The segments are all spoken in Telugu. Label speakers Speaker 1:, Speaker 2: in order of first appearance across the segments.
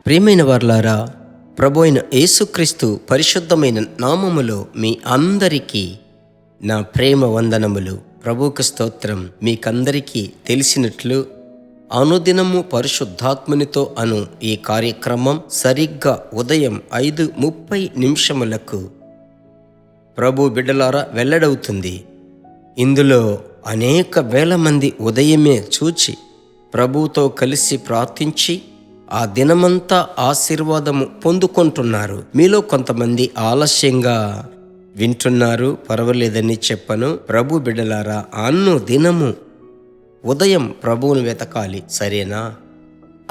Speaker 1: ప్రియమైన వారలారా, ప్రభు అయిన యేసుక్రీస్తు పరిశుద్ధమైన నామములో మీ అందరికీ నా ప్రేమ వందనములు. ప్రభువుకు స్తోత్రం. మీకందరికీ తెలిసినట్లు అనుదినము పరిశుద్ధాత్మునితో అను ఈ కార్యక్రమం సరిగ్గా ఉదయం 5:30 ప్రభు బిడ్డలారా వెల్లడవుతుంది. ఇందులో అనేక వేల మంది ఉదయమే చూచి ప్రభువుతో కలిసి ప్రార్థించి ఆ దినమంతా ఆశీర్వాదము పొందుకుంటున్నారు. మీలో కొంతమంది ఆలస్యంగా వింటున్నారు, పర్వాలేదని చెప్పను. ప్రభు బిడ్డలారా, అన్ను దినము ఉదయం ప్రభువును వెతకాలి, సరేనా?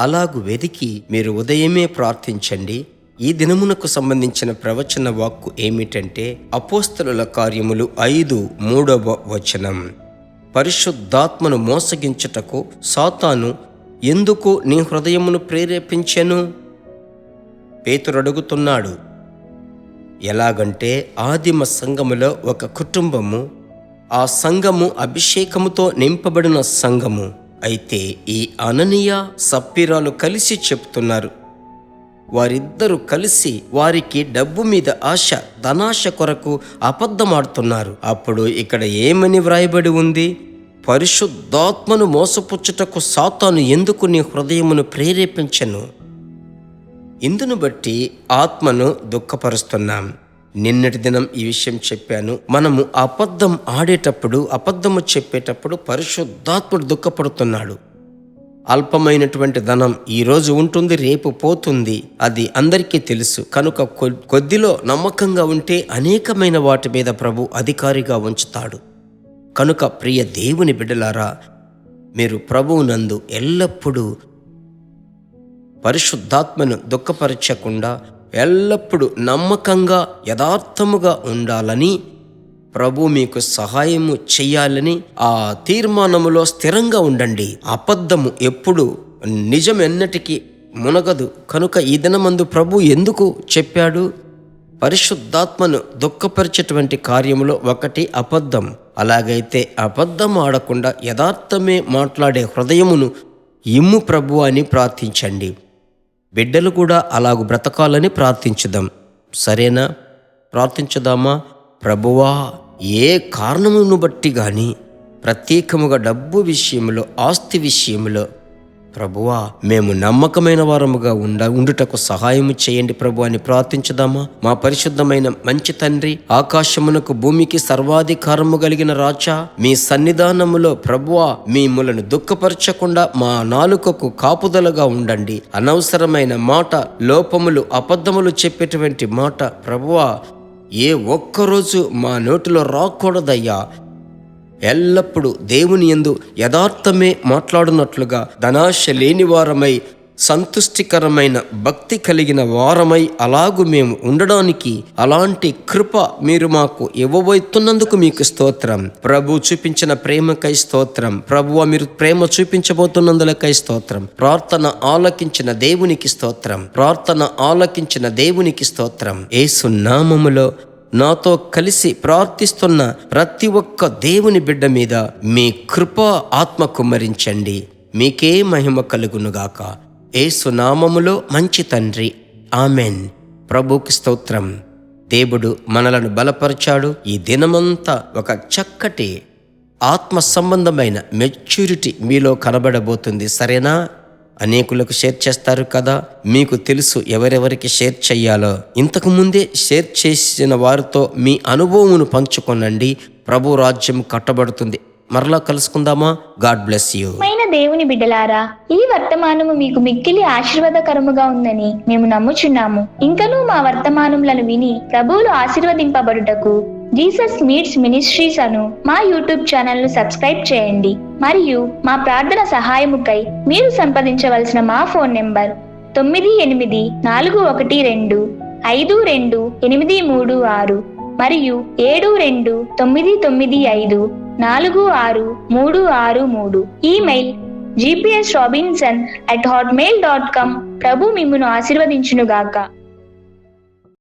Speaker 1: అలాగు వెతికి మీరు ఉదయమే ప్రార్థించండి. ఈ దినమునకు సంబంధించిన ప్రవచన వాక్కు ఏమిటంటే అపోస్తలుల కార్యములు 5:3 పరిశుద్ధాత్మను మోసగించుటకు సాతాను ఎందుకు నీ హృదయమును ప్రేరేపించెను? పేతురు అడుగుతున్నాడు. ఎలాగంటే ఆదిమ సంఘములో ఒక కుటుంబము, ఆ సంఘము అభిషేకముతో నింపబడిన సంఘము. అయితే ఈ అననీయ సప్పీరాలు కలిసి చెప్తున్నారు. వారిద్దరూ కలిసి వారికి డబ్బు మీద ఆశ, ధనాశ కొరకు అబద్ధమాడుతున్నారు. అప్పుడు ఇక్కడ ఏమని వ్రాయబడి ఉంది? పరిశుద్ధాత్మను మోసపుచ్చుటకు సాతాను ఎందుకు నీ హృదయమును ప్రేరేపించెను? ఇందును బట్టి ఆత్మను దుఃఖపరుస్తున్నాం. నిన్నటి దినం ఈ విషయం చెప్పాను. మనము అబద్ధం ఆడేటప్పుడు, అబద్ధము చెప్పేటప్పుడు పరిశుద్ధాత్ముడు దుఃఖపడుతున్నాడు. అల్పమైనటువంటి ధనం ఈరోజు ఉంటుంది, రేపు పోతుంది. అది అందరికీ తెలుసు. కనుక కొద్దిలో నమ్మకంగా ఉంటే అనేకమైన వాటి మీద ప్రభు అధికారిగా ఉంచుతాడు. కనుక ప్రియ దేవుని బిడ్డలారా, మీరు ప్రభువునందు ఎల్లప్పుడూ పరిశుద్ధాత్మను దుఃఖపరచకుండా ఎల్లప్పుడూ నమ్మకంగా యథార్థముగా ఉండాలని, ప్రభు మీకు సహాయము చెయ్యాలని ఆ తీర్మానములో స్థిరంగా ఉండండి. అబద్ధము ఎప్పుడు, నిజం ఎన్నటికీ మునగదు. కనుక ఈ దినమందు ప్రభు ఎందుకు చెప్పాడు? పరిశుద్ధాత్మను దుఃఖపరిచేటువంటి కార్యములో ఒకటి అబద్ధం. అలాగైతే అబద్ధం ఆడకుండా యథార్థమే మాట్లాడే హృదయమును ఇమ్ము ప్రభు అని ప్రార్థించండి. బిడ్డలు కూడా అలాగు బ్రతకాలని ప్రార్థించుదాం, సరేనా? ప్రార్థించుదామా? ప్రభువా, ఏ కారణమును బట్టి కానీ ప్రత్యేకముగా డబ్బు విషయంలో, ఆస్తి విషయంలో ప్రభువా మేము నమ్మకమైన వారముగా ఉండుటకు సహాయము చేయండి ప్రభు అని ప్రార్థించుదామా? మా పరిశుద్ధమైన మంచి తండ్రి, ఆకాశమునకు భూమికి సర్వాధికారము కలిగిన రాజా, మీ సన్నిధానములో ప్రభువా మిమ్ములను దుఃఖపరచకుండా మా నాలుకకు కాపుదలగా ఉండండి. అనవసరమైన మాట, లోపములు, అబద్ధములు చెప్పేటువంటి మాట ప్రభువా ఏ ఒక్కరోజు మా నోటిలో రాకూడదయ్యా. ఎల్లప్పుడూ దేవుని యందు యథార్థమే మాట్లాడునట్లుగా, ధనాశ లేని వారమై, సంతుష్టికరమైన భక్తి కలిగిన వారమై అలాగు మేము ఉండడానికి అలాంటి కృప మీరు మాకు ఇవ్వబోతున్నందుకు మీకు స్తోత్రం. ప్రభు చూపించిన ప్రేమకై స్తోత్రం. ప్రభువా మీరు ప్రేమ చూపించబోతున్నందులకై స్తోత్రం. ప్రార్థన ఆలకించిన దేవునికి స్తోత్రం. ప్రార్థన ఆలకించిన దేవునికి స్తోత్రం. యేసు నామములో నాతో కలిసి ప్రార్థిస్తున్న ప్రతి ఒక్క దేవుని బిడ్డ మీద మీ కృపా ఆత్మ కుమ్మరించండి. మీకే మహిమ కలుగునుగాక. యేసు నామములో మంచి తండ్రి, ఆమెన్. ప్రభుకి స్తోత్రం. దేవుడు మనలను బలపరిచాడు. ఈ దినమంతా ఒక చక్కటి ఆత్మ సంబంధమైన మెచ్యూరిటీ మీలో కనబడబోతుంది, సరేనా? అనేకులకు షేర్ చేస్తారు కదా, మీకు తెలుసు ఎవరెవరికి షేర్ చెయ్యాలో. ఇంతకు ముందే షేర్ చేసిన వారితో మీ అనుభవమును పంచుకొనండి. ప్రభు రాజ్యం కట్టబడుతుంది. మరలా కలుసుకుందామా? God bless you.
Speaker 2: దేవుని బిడ్డలారా, ఈ వర్తమానము మీకు మిక్కిలి ఆశీర్వాదకరముగా ఉందని మేము నమ్ముచున్నాము. ఇంకనూ మా వర్తమానములను విని ప్రభువులు ఆశీర్వదింపబడుటకు జీసస్ మీట్స్ మినిస్ట్రీస్ అను మా యూట్యూబ్ ఛానల్ ను సబ్స్క్రైబ్ చేయండి. మరియు మా ప్రార్థన సహాయముకై మీరు సంప్రదించవలసిన మా ఫోన్ నెంబర్ 9842528236 మరియు 7299546363. Email gpsrobinson@hotmail.com. ప్రభు మిమ్మును ఆశీర్వదించునుగాక.